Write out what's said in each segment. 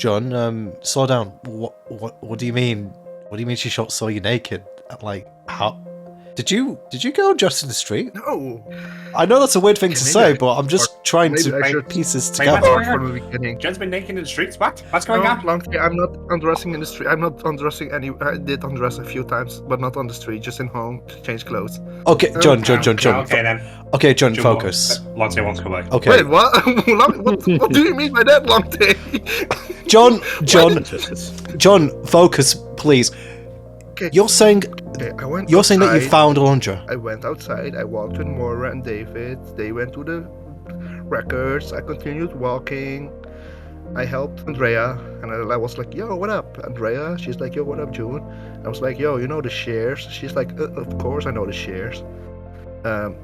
John, slow down. What do you mean? What do you mean she saw you naked? Like, how? Did you go just in the street? No. I know that's a weird thing to Maybe say, but I'm just trying maybe to I should put pieces Wait, what's together. going on? From the beginning. Jen's been naked in the streets? What's going on? Long I'm not undressing in the street. I'm not undressing any. I did undress a few times, but not on the street. Just in home to change clothes. Okay, John. Okay, then. Okay, John, focus. Lonte wants to go back. Okay. Wait, what? what do you mean by that, Lonte? John, focus, please. Okay. You're saying I went. You're saying that you outside. found Alondra? I went outside. I walked with Moira and David. They went to the records. I continued walking. I helped Andrea, and I was like, "Yo, what up, Andrea?" She's like, "Yo, what up, June?" I was like, "Yo, you know the shares?" She's like, "Of course I know the shares."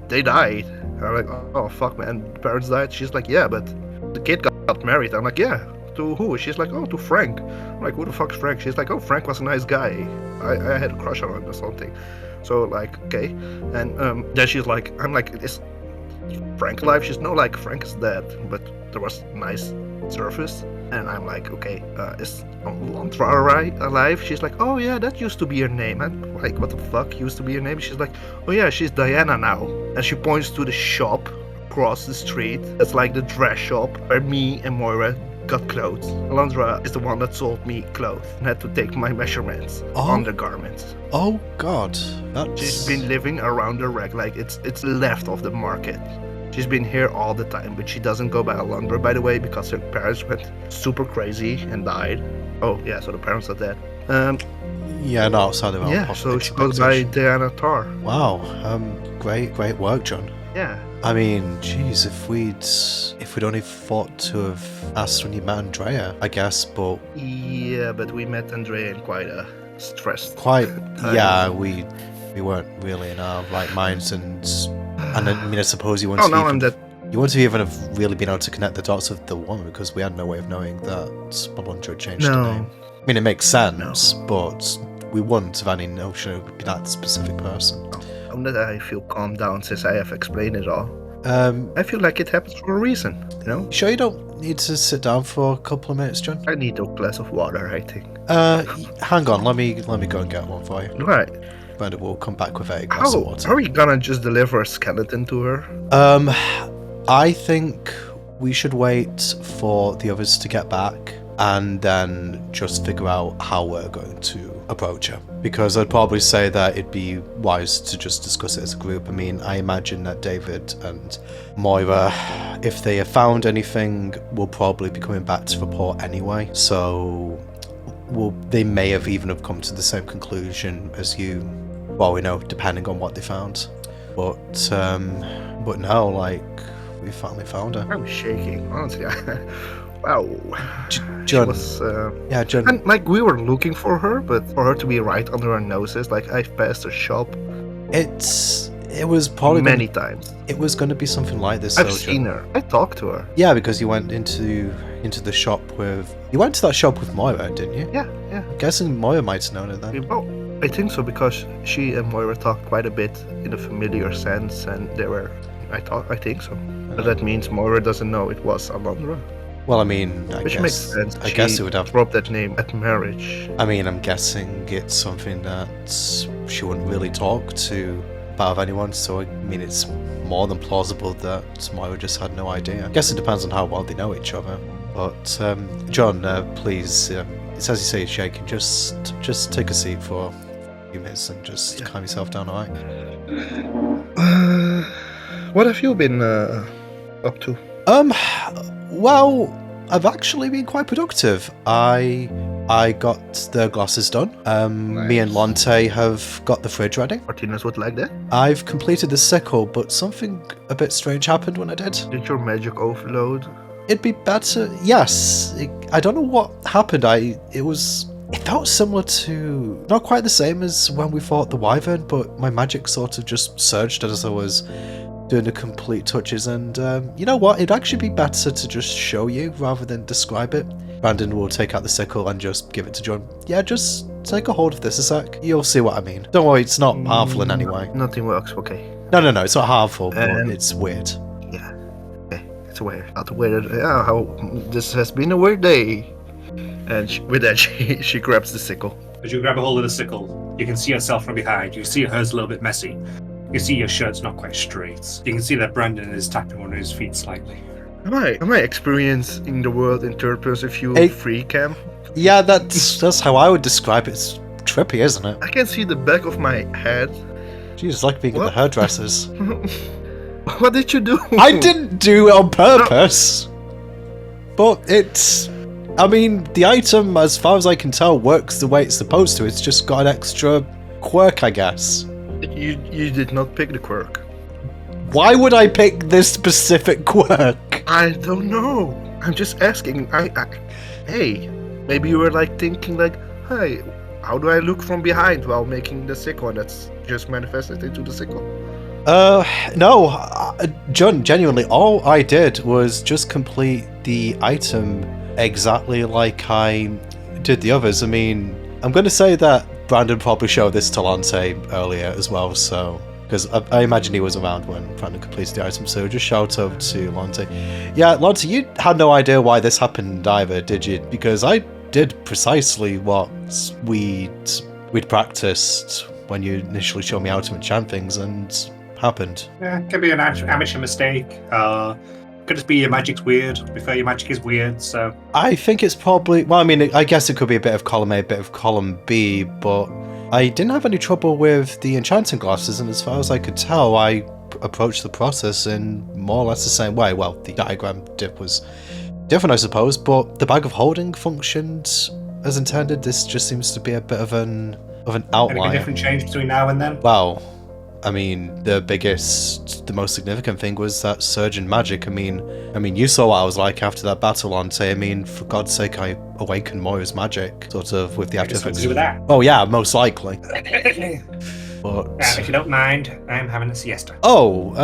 They died. I'm like, "Oh fuck, man." And parents died. She's like, "Yeah, but the kid got married." I'm like, "Yeah." To who? She's like, "Oh, to Frank." I'm like, "Who the fuck's Frank?" She's like, "Oh, Frank was a nice guy. I had a crush on him or something." So like, okay. And then she's like, I'm like, "Is Frank alive?" She's no, like, Frank is dead, but there was nice surface. And I'm like, okay, is Alondra alive? She's like, "Oh yeah, that used to be her name." I'm like, "What the fuck used to be her name?" She's like, "Oh yeah, she's Diana now." And she points to the shop across the street. It's like the dress shop where me and Moira got clothes. Alondra is the one that sold me clothes and had to take my measurements on the garments. Oh God, She's been living around the wreck, like it's left of the market. She's been here all the time, but she doesn't go by Alondra, by the way, because her parents went super crazy and died. Oh yeah, so the parents are dead. Yeah, no, outside of our Yeah, so she goes by Diana Tar. Wow, great work, John. Yeah. I mean, geez, if we'd only thought to have asked when you met Andrea, I guess, but Yeah, but we met Andrea in quite a stressed quite, time. yeah, we weren't really in our right minds, and I mean, I suppose you Oh wouldn't no, even, I'm dead. you wouldn't even have really been able to connect the dots with the woman because we had no way of knowing that Alondra had changed her name. I mean, it makes sense, but we wouldn't have any notion it would be that specific person. That I feel calmed down since I have explained it all. I feel like it happens for a reason, you know? Sure you don't need to sit down for a couple of minutes, John? I need a glass of water, I think. Hang on, let me go and get one for you. Right. But we'll come back with a glass of water. Are we gonna just deliver a skeleton to her? I think we should wait for the others to get back and then just figure out how we're going to approach her. Because I'd probably say that it'd be wise to just discuss it as a group. I mean, I imagine that David and Moira, if they have found anything, will probably be coming back to report anyway. So, they may have even have come to the same conclusion as you. Well, we know, depending on what they found. But no, like, we finally found her. I'm shaking, honestly. Wow. John. Yeah, John. And like we were looking for her, but for her to be right under our noses, like I've passed her shop. It was probably many times. It was going to be something like this. I've seen her. I talked to her. Yeah, because you went into the shop with. You went to that shop with Moira, didn't you? Yeah. I'm guessing Moira might have known her then. Well, I think so because she and Moira talked quite a bit in a familiar sense, and they were. I think so. But that means Moira doesn't know it was Alondra. Well, I mean, I Which guess, makes sense. I guess it would have dropped that name at marriage. I mean, I'm guessing it's something that she wouldn't really talk to about anyone. So I mean, it's more than plausible that Moira just had no idea. I guess it depends on how well they know each other. But John, please, it's as you say, shaking. Just take a seat for a few minutes and just calm yourself down, alright? What have you been up to? Well, I've actually been quite productive. I got the glasses done. Nice. Me and Lonte have got the fridge ready. Martinez would like that. I've completed the sickle, but something a bit strange happened when I did. Did your magic overload? It'd be better. Yes. I don't know what happened. It felt similar to, not quite the same as when we fought the Wyvern, but my magic sort of just surged as I was doing the complete touches, and you know what, it'd actually be better to just show you rather than describe it. Brandon will take out the sickle and just give it to John. Yeah, just take a hold of this a sec. You'll see what I mean. Don't worry, it's not harmful in any way. Nothing works, okay. No, it's not harmful, but it's weird. Yeah, okay, it's weird. Not weird. Yeah, how this has been a weird day. And with that, she grabs the sickle. As you grab a hold of the sickle, you can see yourself from behind. You see hers a little bit messy. You see your shirt's not quite straight. You can see that Brandon is tapping one of his feet slightly. Am I experiencing the world in third-person view free cam? Yeah, that's how I would describe it. It's trippy, isn't it? I can see the back of my head. Jeez, like being at the hairdressers. What did you do? I didn't do it on purpose. But it's... I mean, the item, as far as I can tell, works the way it's supposed to. It's just got an extra quirk, I guess. You did not pick the quirk. Why would I pick this specific quirk? I don't know. I'm just asking. Hey, maybe you were like thinking like, hey, how do I look from behind while making the sickle? And that's just manifested into the sickle. No, John, genuinely, all I did was just complete the item exactly like I did the others. I mean, I'm going to say that Brandon probably showed this to Lante earlier as well, so... Because I imagine he was around when Brandon completed the item, so just shout over to Lante. Yeah, Lante, you had no idea why this happened either, did you? Because I did precisely what we'd practiced when you initially showed me how to enchant things, and happened. Yeah, could be an amateur mistake. Could just be your magic's weird. To be fair, your magic is weird, so... I think it's probably... Well, I mean, I guess it could be a bit of column A, a bit of column B, but I didn't have any trouble with the enchanting glasses, and as far as I could tell, I approached the process in more or less the same way. Well, the diagram dip was different, I suppose, but the bag of holding functioned as intended. This just seems to be a bit of an outlier. Anything different change between now and then? Well, I mean, the most significant thing was that surge in magic. I mean, you saw what I was like after that battle, Lante. I mean, for God's sake, I awakened Moira's magic, sort of, with the after effects. With that. Oh yeah, most likely. But if you don't mind, I'm having a siesta. Oh,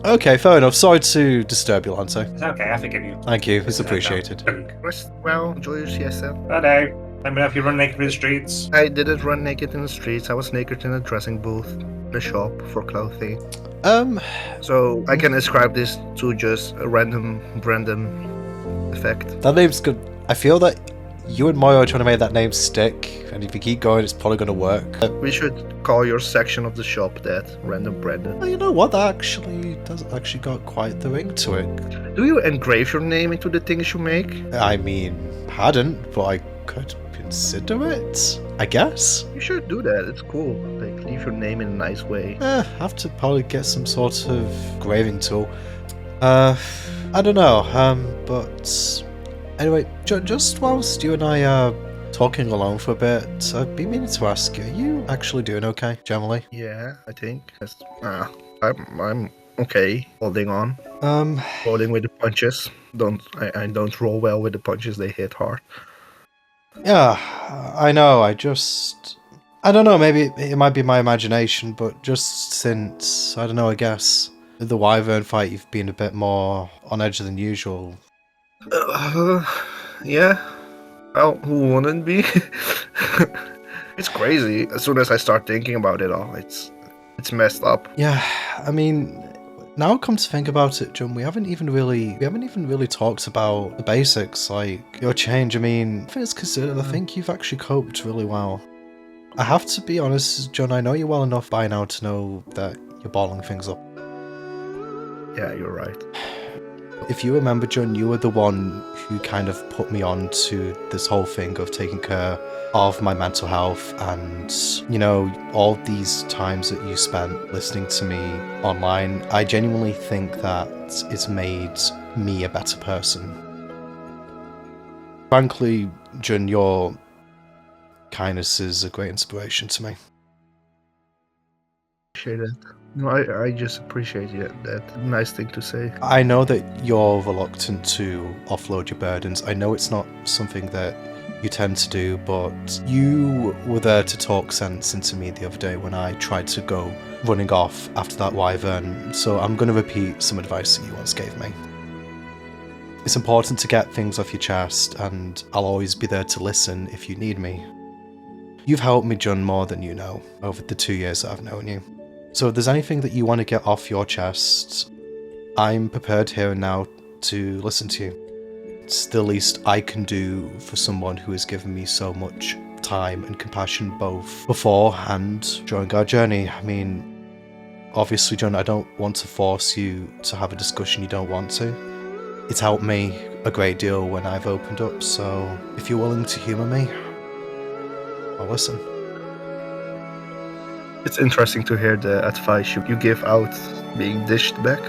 okay, fair enough. Sorry to disturb you, Lante. It's okay, I forgive you. Thank you, it's appreciated. Rest well, enjoy your siesta. Bye-bye. Let me know if you run naked through the streets. I didn't run naked in the streets. I was naked in a dressing booth in a shop for clothing. So I can ascribe this to just a random effect. That name's good. I feel that you and Moira are trying to make that name stick, and if you keep going, it's probably going to work. We should call your section of the shop that, Random Brandon. Well, you know what? That actually got quite the ring to it. Do you engrave your name into the things you make? I mean, hadn't, but I could consider it, I guess. You should do that. It's cool. Like, leave your name in a nice way. Have to probably get some sort of graving tool. I don't know. But anyway, just whilst you and I are talking alone for a bit, I've been meaning to ask you: are you actually doing okay, generally? Yeah, I think. I'm okay. Holding on. Holding with the punches. I don't roll well with the punches. They hit hard. Yeah, I know. I don't know. Maybe it might be my imagination, but just since, I don't know, I guess the Wyvern fight, you've been a bit more on edge than usual. Yeah. Well, who wouldn't be? It's crazy. As soon as I start thinking about it all, it's messed up. Yeah, I mean, now come to think about it, John, we haven't even really talked about the basics, like your change. I mean, things considered, I think you've actually coped really well. I have to be honest, John, I know you well enough by now to know that you're bottling things up. Yeah, you're right. If you remember, John, you were the one who kind of put me on to this whole thing of taking care of my mental health, and, you know, all these times that you spent listening to me online, I genuinely think that it's made me a better person. Frankly, John, your kindness is a great inspiration to me. Appreciate it. No, I just appreciate it. That nice thing to say. I know that you're reluctant to offload your burdens. I know it's not something that you tend to do, but you were there to talk sense into me the other day when I tried to go running off after that wyvern, so I'm going to repeat some advice that you once gave me. It's important to get things off your chest, and I'll always be there to listen if you need me. You've helped me, John, more than you know, over the 2 years that I've known you. So if there's anything that you want to get off your chest, I'm prepared here and now to listen to you. It's the least I can do for someone who has given me so much time and compassion both before and during our journey. I mean, obviously, John, I don't want to force you to have a discussion you don't want to. It's helped me a great deal when I've opened up, so if you're willing to humour me, I'll listen. It's interesting to hear the advice you give out being dished back.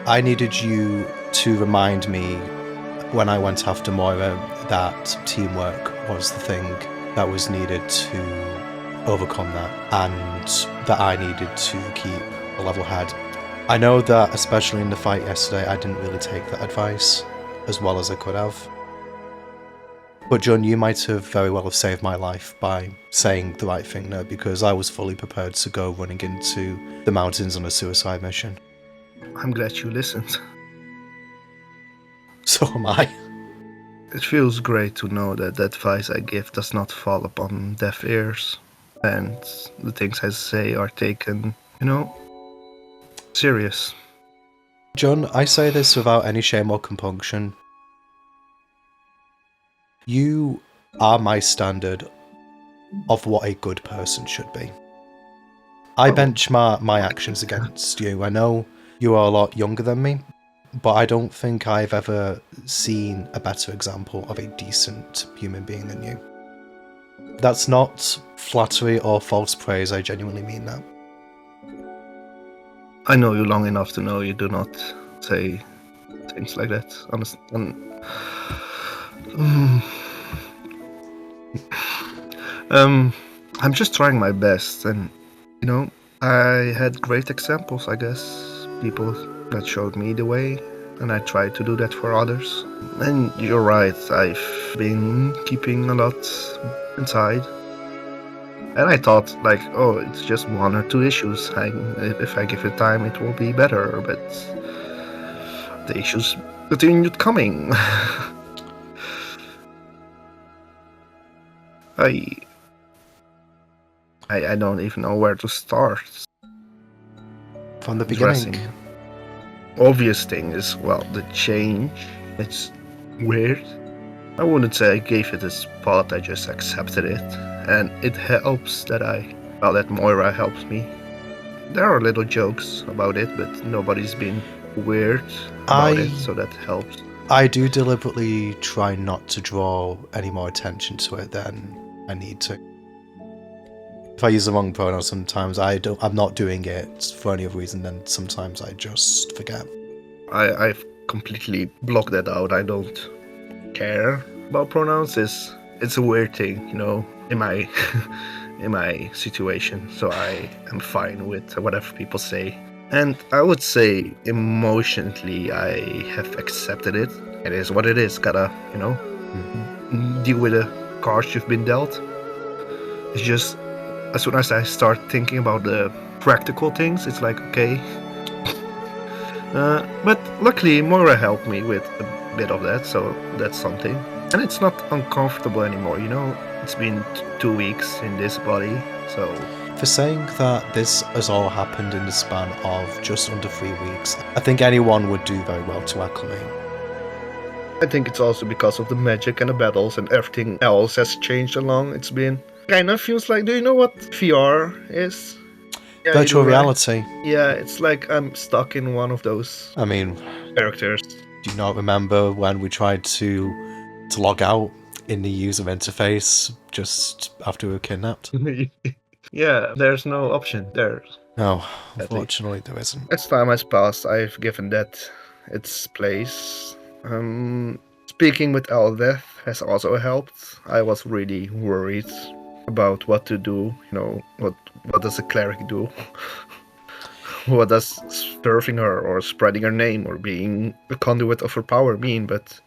I needed you to remind me when I went after Moira that teamwork was the thing that was needed to overcome that, and that I needed to keep a level head. I know that, especially in the fight yesterday, I didn't really take that advice as well as I could have. But John, you might have very well have saved my life by saying the right thing there, because I was fully prepared to go running into the mountains on a suicide mission. I'm glad you listened. So am I. It feels great to know that the advice I give does not fall upon deaf ears, and the things I say are taken, serious. John, I say this without any shame or compunction. You are my standard of what a good person should be. I benchmark my actions against you. I know you are a lot younger than me, but I don't think I've ever seen a better example of a decent human being than you. That's not flattery or false praise, I genuinely mean that. I know you long enough to know you do not say things like that. I'm just trying my best, and I had great examples, I guess. People that showed me the way, and I tried to do that for others. And you're right, I've been keeping a lot inside. And I thought, it's just 1 or 2 issues. If I give it time, it will be better. But the issues continued coming. I don't even know where to start. From the beginning. Obvious thing is, the change. It's weird. I wouldn't say I gave it a spot, I just accepted it. And it helps that Moira helps me. There are little jokes about it, but nobody's been weird about it, so that helps. I do deliberately try not to draw any more attention to it than I need to. If I use the wrong pronoun sometimes, I'm not doing it for any other reason than sometimes I just forget. I've completely blocked that out. I don't care about pronouns. It's a weird thing, in my in my situation. So I am fine with whatever people say. And I would say emotionally I have accepted it. It is what it is. Gotta, deal with the cards you've been dealt. It's just as soon as I start thinking about the practical things, it's like, okay. But luckily Moira helped me with a bit of that, so that's something. And it's not uncomfortable anymore, It's been 2 weeks in this body, so... For saying that this has all happened in the span of just under 3 weeks, I think anyone would do very well to acclimate. I think it's also because of the magic and the battles and everything else has changed along. It's been... kind of feels like... Do you know what VR is? Yeah, Virtual reality. Yeah, it's like I'm stuck in one of those characters. Do you not remember when we tried to log out in the user interface just after we were kidnapped? Yeah, there's no option there. No, unfortunately there isn't. As time has passed, I've given that its place. Speaking with Aldeth has also helped. I was really worried about what to do. What does a cleric do? What does serving her or spreading her name or being the conduit of her power mean? But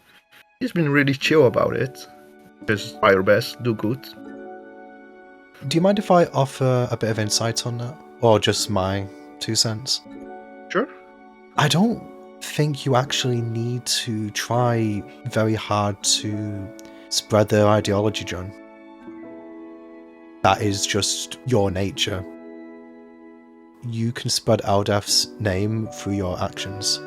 he's been really chill about it. Just try your best, do good. Do you mind if I offer a bit of insight on that? Or just my 2 cents? Sure. I don't think you actually need to try very hard to spread their ideology, John. That is just your nature. You can spread Aldeth's name through your actions.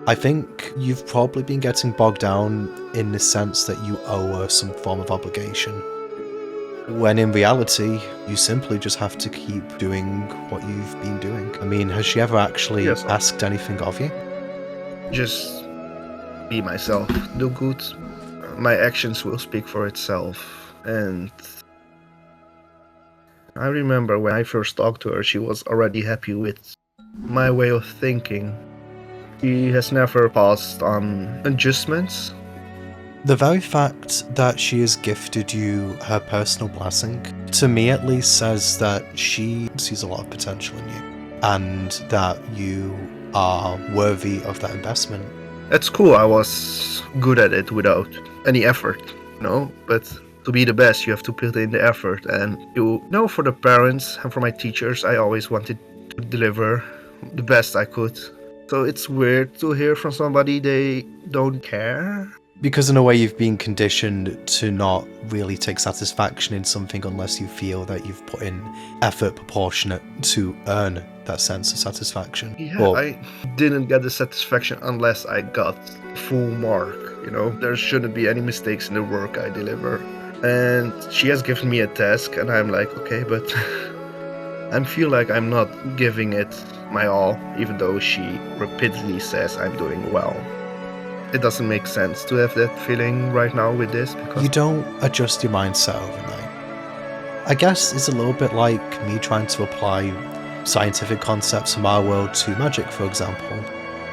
I think you've probably been getting bogged down in the sense that you owe her some form of obligation. When in reality, you simply just have to keep doing what you've been doing. I mean, has she ever actually Yes. asked anything of you? Just be myself, do good. My actions will speak for itself. And I remember when I first talked to her, she was already happy with my way of thinking. She has never passed on adjustments. The very fact that she has gifted you her personal blessing, to me at least, says that she sees a lot of potential in you, and that you are worthy of that investment. At school, I was good at it without any effort, but to be the best, you have to put in the effort. And for the parents and for my teachers, I always wanted to deliver the best I could. So it's weird to hear from somebody they don't care. Because in a way you've been conditioned to not really take satisfaction in something unless you feel that you've put in effort proportionate to earn that sense of satisfaction. Yeah, I didn't get the satisfaction unless I got full mark, There shouldn't be any mistakes in the work I deliver. And she has given me a task and I'm like, okay, but I feel like I'm not giving it my all, even though she repeatedly says I'm doing well. It doesn't make sense to have that feeling right now with this because you don't adjust your mindset overnight. I guess it's a little bit like me trying to apply scientific concepts from our world to magic, for example.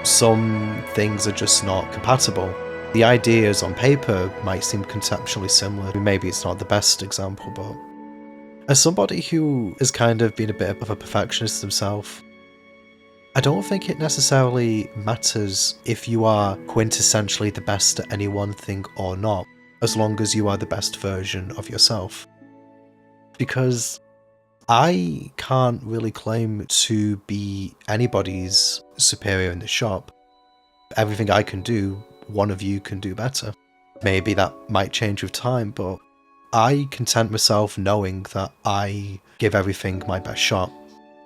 Some things are just not compatible. The ideas on paper might seem conceptually similar. Maybe it's not the best example, but as somebody who has kind of been a bit of a perfectionist himself, I don't think it necessarily matters if you are quintessentially the best at any one thing or not, as long as you are the best version of yourself. Because I can't really claim to be anybody's superior in the shop. Everything I can do, one of you can do better. Maybe that might change with time, but I content myself knowing that I give everything my best shot.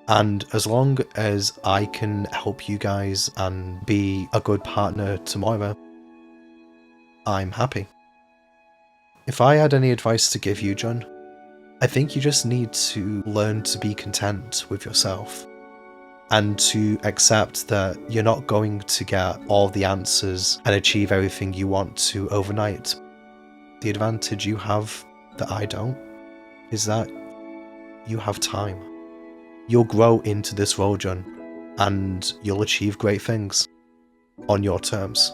And as long as I can help you guys and be a good partner tomorrow, I'm happy. If I had any advice to give you, John, I think you just need to learn to be content with yourself and to accept that you're not going to get all the answers and achieve everything you want to overnight. The advantage you have that I don't is that you have time. You'll grow into this role, John, and you'll achieve great things on your terms.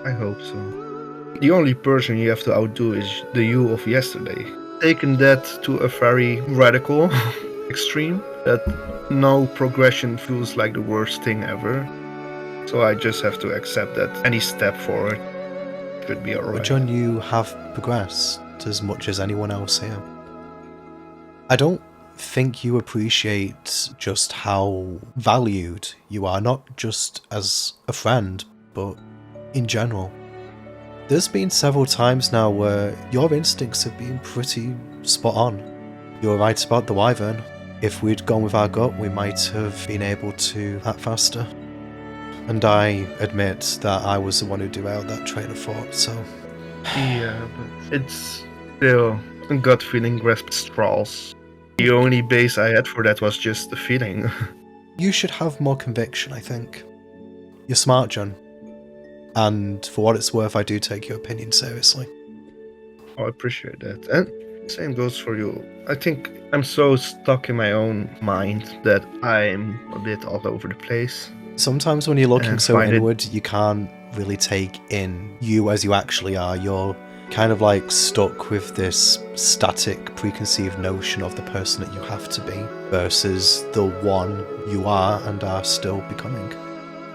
I hope so. The only person you have to outdo is the you of yesterday. Taken that to a very radical extreme, that no progression feels like the worst thing ever. So I just have to accept that any step forward should be alright. But John, you have progressed as much as anyone else here. I don't think you appreciate just how valued you are, not just as a friend, but in general. There's been several times now where your instincts have been pretty spot on. You were right about the wyvern. If we'd gone with our gut, we might have been able to act faster. And I admit that I was the one who derailed that train of thought, so... Yeah, but it's still a gut feeling grasp straws. The only base I had for that was just the feeling. You should have more conviction, I think. You're smart, John. And for what it's worth, I do take your opinion seriously. Oh, I appreciate that. And same goes for you. I think I'm so stuck in my own mind that I'm a bit all over the place. Sometimes when you're looking And so find it- inward, you can't really take in you as you actually are. You're kind of like stuck with this static preconceived notion of the person that you have to be versus the one you are and are still becoming.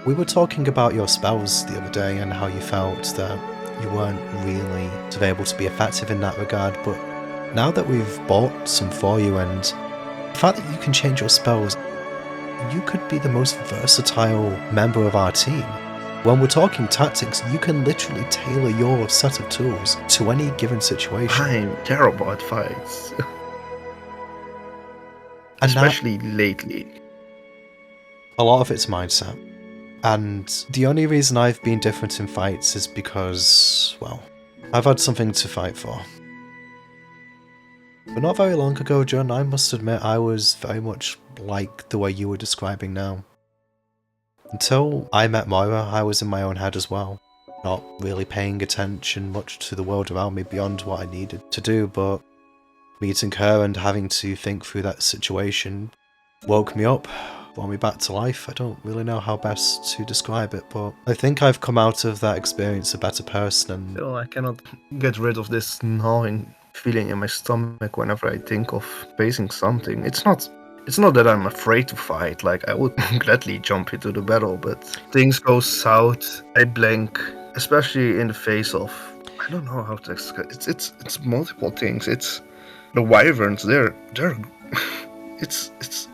We were talking about your spells the other day and how you felt that you weren't really able to be effective in that regard, but now that we've bought some for you and the fact that you can change your spells, you could be the most versatile member of our team. When we're talking tactics, you can literally tailor your set of tools to any given situation. I'm terrible at fights. And Especially lately. a lot of it's mindset. And the only reason I've been different in fights is because, well, I've had something to fight for. But not very long ago, John, I must admit I was very much like the way you were describing now. Until I met Moira, I was in my own head as well, not really paying attention much to the world around me beyond what I needed to do, but meeting her and having to think through that situation woke me up, brought me back to life. I don't really know how best to describe it, but I think I've come out of that experience a better person. And Still, I cannot get rid of this gnawing feeling in my stomach whenever I think of facing something. It's not that I'm afraid to fight, like I would gladly jump into the battle, but things go south, I blank, especially in the face of, I don't know how to explain it. It's multiple things. It's the wyverns, they're it's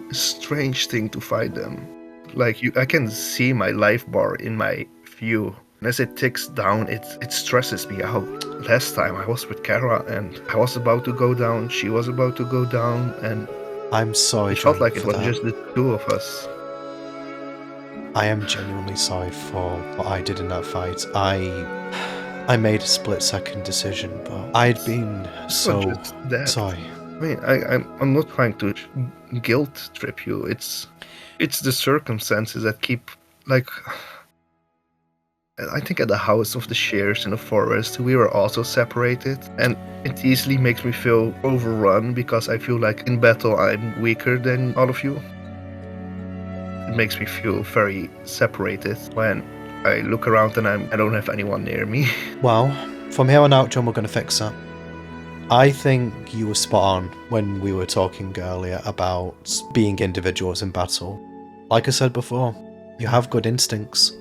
a strange thing to fight them. Like I can see my life bar in my view. And as it ticks down, it stresses me out. Last time I was with Kara and I was about to go down, she was about to go down, and I'm sorry, it felt John, like it for was that. just the two of us. I am genuinely sorry for what I did in that fight. I made a split-second decision, but I'd been so just that. sorry. I mean, I'm not trying to guilt trip you. It's the circumstances that keep, like, I think at the house of the Shears in the forest, we were also separated, and it easily makes me feel overrun because I feel like in battle I'm weaker than all of you. It makes me feel very separated when I look around and I don't have anyone near me. Well, from here on out, John, we're going to fix that. I think you were spot on when we were talking earlier about being individuals in battle. Like I said before, you have good instincts.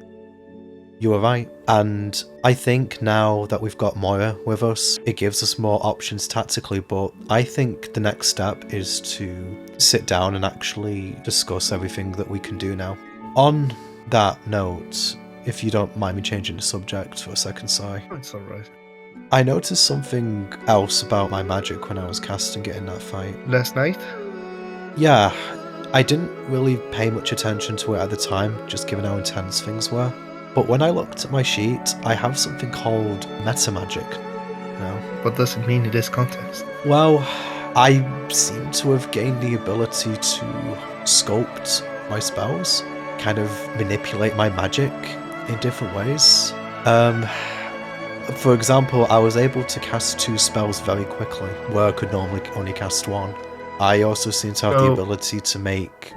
You were right. And I think now that we've got Moira with us, it gives us more options tactically, but I think the next step is to sit down and actually discuss everything that we can do now. On that note, if you don't mind me changing the subject for a second, sorry. It's alright. I noticed something else about my magic when I was casting it in that fight. Last night? Yeah, I didn't really pay much attention to it at the time, just given how intense things were. But when I looked at my sheet, I have something called meta magic now. What does it mean in this context? Well, I seem to have gained the ability to sculpt my spells, kind of manipulate my magic in different ways. For example, I was able to cast 2 spells very quickly, where I could normally only cast 1. I also seem to have the ability to make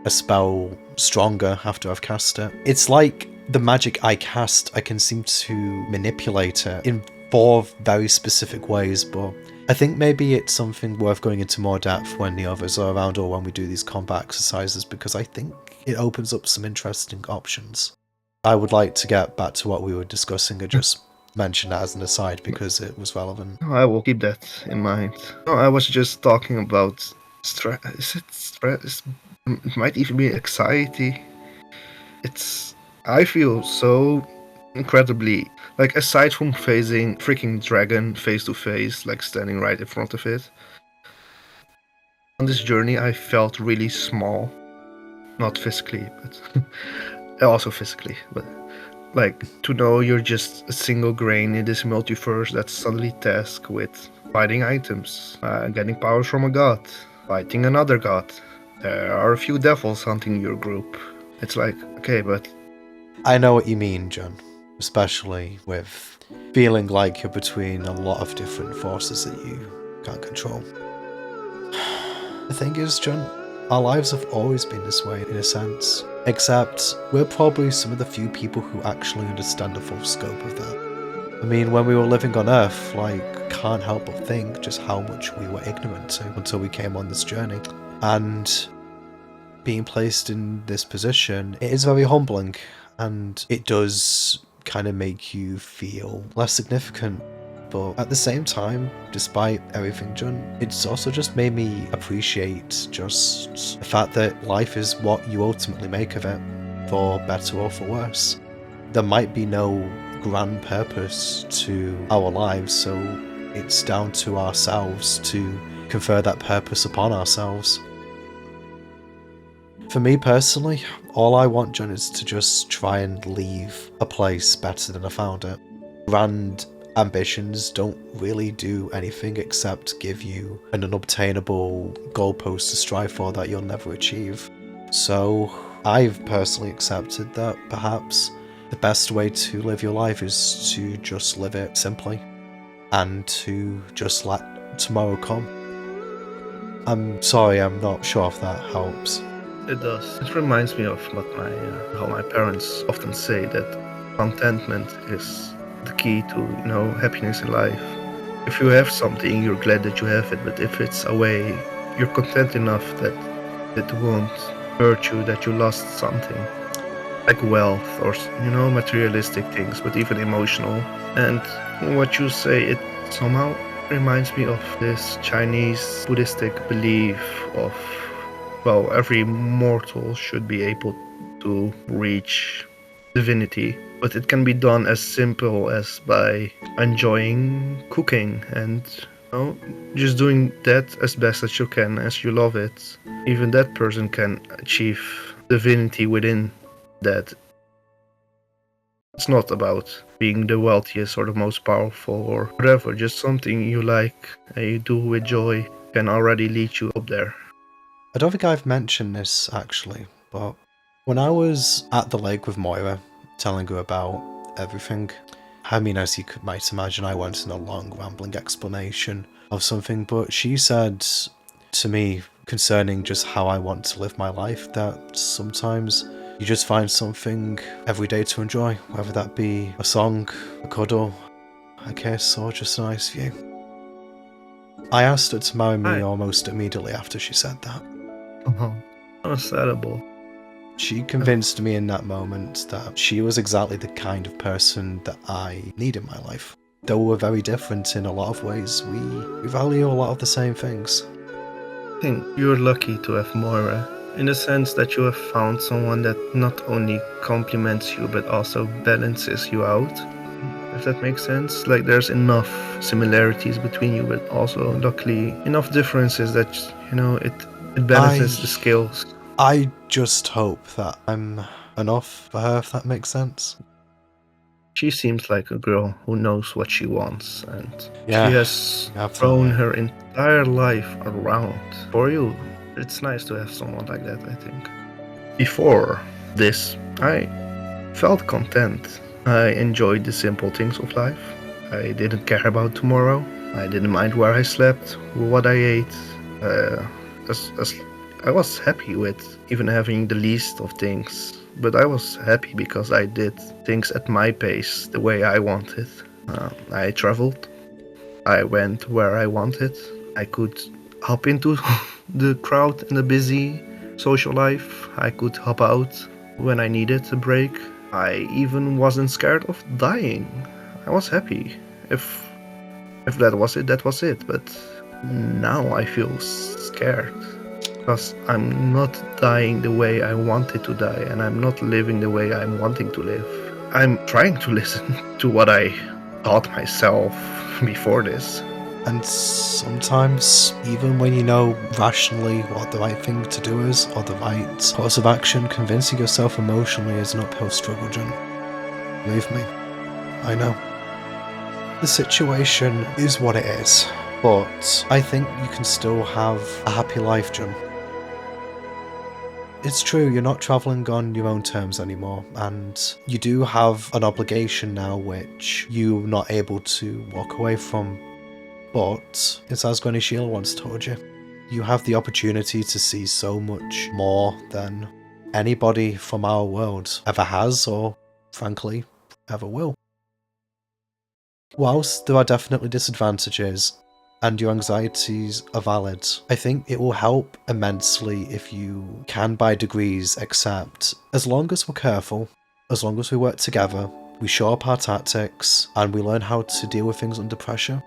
a spell stronger after I've cast it. It's like the magic I cast, I can seem to manipulate it in 4 very specific ways, but I think maybe it's something worth going into more depth when the others are around or when we do these combat exercises, because I think it opens up some interesting options. I would like to get back to what we were discussing and just mention that as an aside because it was relevant. No, I will keep that in mind. No, I was just talking about stress. Is it stress? It might even be anxiety. I feel so incredibly, like, aside from facing freaking dragon face to face, like standing right in front of it, on this journey I felt really small. Not physically, but also physically, but like, to know you're just a single grain in this multiverse that's suddenly tasked with fighting items, getting powers from a god, fighting another god. There are a few devils hunting your group. It's like, okay, but I know what you mean, John, especially with feeling like you're between a lot of different forces that you can't control. The thing is, John, our lives have always been this way in a sense, except we're probably some of the few people who actually understand the full scope of that. I mean, when we were living on Earth, can't help but think just how much we were ignorant to until we came on this journey. And being placed in this position, it is very humbling, and it does kind of make you feel less significant. But at the same time, despite everything done, it's also just made me appreciate just the fact that life is what you ultimately make of it, for better or for worse. There might be no grand purpose to our lives, so it's down to ourselves to confer that purpose upon ourselves. For me personally, all I want, John, is to just try and leave a place better than I found it. Grand ambitions don't really do anything except give you an unobtainable goalpost to strive for that you'll never achieve. So I've personally accepted that perhaps the best way to live your life is to just live it simply and to just let tomorrow come. I'm sorry, I'm not sure if that helps. It does. It reminds me of what how my parents often say, that contentment is the key to, happiness in life. If you have something, you're glad that you have it, but if it's away, you're content enough that it won't hurt you that you lost something, like wealth or materialistic things, but even emotional. And what you say, it somehow reminds me of this Chinese Buddhistic belief of, well, every mortal should be able to reach divinity, but it can be done as simple as by enjoying cooking and just doing that as best as you can, as you love it. Even that person can achieve divinity within that. It's not about being the wealthiest or the most powerful or whatever, just something you like and you do with joy can already lead you up there. I don't think I've mentioned this actually, but when I was at the lake with Moira, telling her about everything, I mean, as you might imagine, I went in a long rambling explanation of something, but she said to me concerning just how I want to live my life, that sometimes you just find something every day to enjoy, whether that be a song, a cuddle, a kiss, or just a nice view. I asked her to marry me almost immediately after she said that. Understandable. She convinced me in that moment that she was exactly the kind of person that I need in my life. Though we're very different in a lot of ways, we value a lot of the same things. I think you're lucky to have Moira, in the sense that you have found someone that not only compliments you but also balances you out, if that makes sense. Like, there's enough similarities between you, but also luckily enough differences that it balances the scales. I just hope that I'm enough for her, if that makes sense. She seems like a girl who knows what she wants, and she Yeah, has thrown her entire life around for you. It's nice to have someone like that, I think. Before this, I felt content. I enjoyed the simple things of life. I didn't care about tomorrow. I didn't mind where I slept, what I ate. As I was happy with even having the least of things. But I was happy because I did things at my pace, the way I wanted. I traveled. I went where I wanted. I could hop into the crowd in the busy social life. I could hop out when I needed a break. I even wasn't scared of dying. I was happy. If that was it, that was it. But now I feel scared. Because I'm not dying the way I wanted to die, and I'm not living the way I'm wanting to live. I'm trying to listen to what I taught myself before this. And sometimes, even when you know rationally what the right thing to do is, or the right course of action, convincing yourself emotionally is an uphill struggle, John. Believe me, I know. The situation is what it is, but I think you can still have a happy life, John. It's true, you're not travelling on your own terms anymore, and you do have an obligation now which you're not able to walk away from. But, it's as Granny Sheila once told you, you have the opportunity to see so much more than anybody from our world ever has, or, frankly, ever will. Whilst there are definitely disadvantages, and your anxieties are valid, I think it will help immensely if you can by degrees accept, as long as we're careful, as long as we work together, we show up our tactics, and we learn how to deal with things under pressure,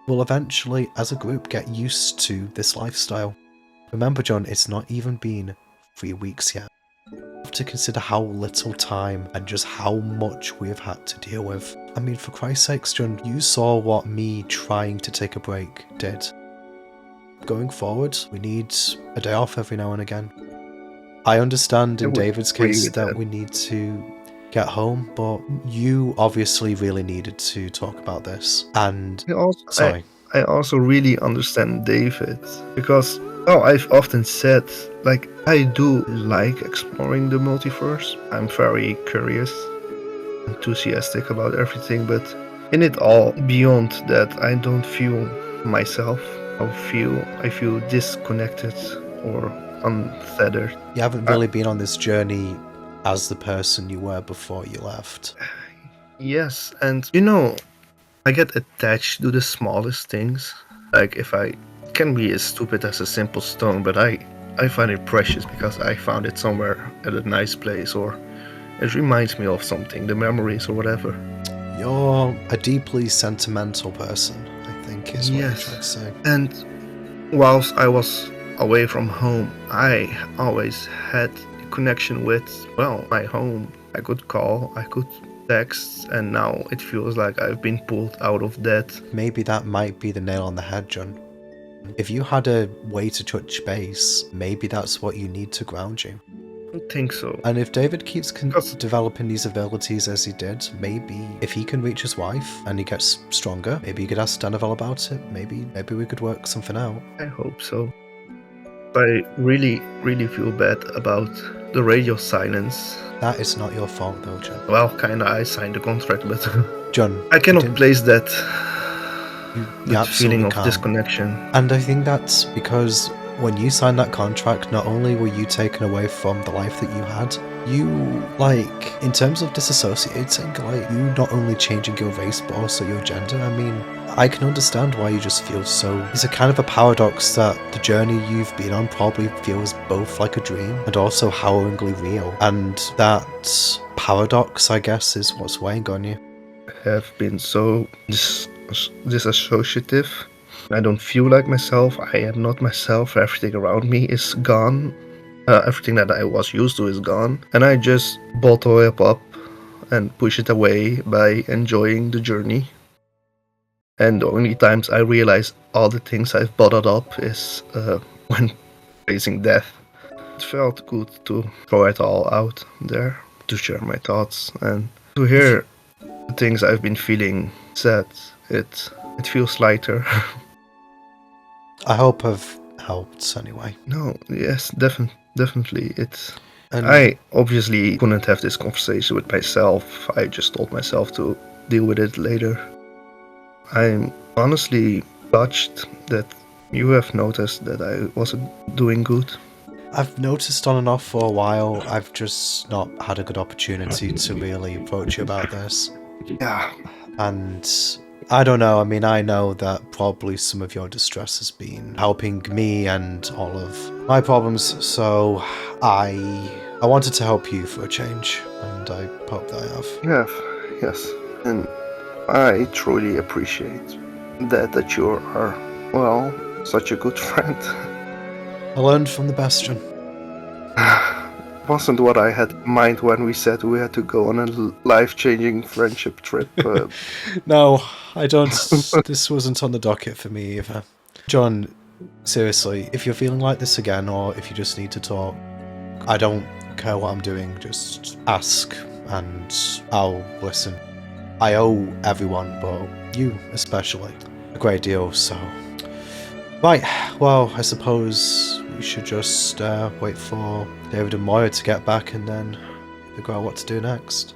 we'll eventually, as a group, get used to this lifestyle. Remember, John, it's not even been 3 weeks yet. You have to consider how little time and just how much we have had to deal with. I mean, for Christ's sakes, John, you saw what me trying to take a break did. Going forward, we need a day off every now and again. I understand I in would David's agree case with that that. we need to get home, but you obviously really needed to talk about this. And sorry. I also really understand David because, oh, I've often said, like, I do like exploring the multiverse. I'm very curious, enthusiastic about everything, but in it all, beyond that, I don't feel myself. I feel disconnected or untethered. You haven't really been on this journey as the person you were before you left. Yes, and I get attached to the smallest things. Like if I can be as stupid as a simple stone, but I find it precious because I found it somewhere at a nice place, or it reminds me of something, the memories or whatever. You're a deeply sentimental person, I think is what you're trying to say. And whilst I was away from home, I always had a connection with, well, my home. I could call, I could text, and now it feels like I've been pulled out of that. Maybe that might be the nail on the head, John. If you had a way to touch base, maybe that's what you need to ground you. I don't think so. And if David keeps developing these abilities as he did, maybe if he can reach his wife and he gets stronger, maybe you could ask Danival about it. Maybe we could work something out. I hope so. I really, really feel bad about the radio silence. That is not your fault, though, John. Well, kinda, I signed the contract, but John, I cannot place that, you that feeling of can't. disconnection. And I think that's because when you signed that contract, not only were you taken away from the life that you had, you, like, in terms of disassociating, like, you not only changing your race, but also your gender. I mean, I can understand why you just feel so... It's a kind of a paradox that the journey you've been on probably feels both like a dream and also harrowingly real. And that paradox, I guess, is what's weighing on you. I have been so disassociative. I don't feel like myself. I am not myself. Everything around me is gone. Everything that I was used to is gone. And I just bottle it up and push it away by enjoying the journey. And the only times I realize all the things I've bottled up is when facing death. It felt good to throw it all out there, to share my thoughts, and to hear the things I've been feeling said. It feels lighter. I hope I've helped anyway. No, yes, definitely. And I obviously couldn't have this conversation with myself. I just told myself to deal with it later. I'm honestly touched that you have noticed that I wasn't doing good. I've noticed on and off for a while. I've just not had a good opportunity to really approach you about this. Yeah. And I don't know. I mean, I know that probably some of your distress has been helping me and all of my problems. So I wanted to help you for a change, and I hope that I have. Yes. And I truly appreciate that you are, well, such a good friend. I learned from the best, John. Wasn't what I had in mind when we said we had to go on a life-changing friendship trip. No, I don't. This wasn't on the docket for me either. John, seriously, if you're feeling like this again, or if you just need to talk, I don't care what I'm doing. Just ask, and I'll listen. I owe everyone, but you especially, a great deal, so... Right, well, I suppose we should just wait for David and Moira to get back and then figure out what to do next.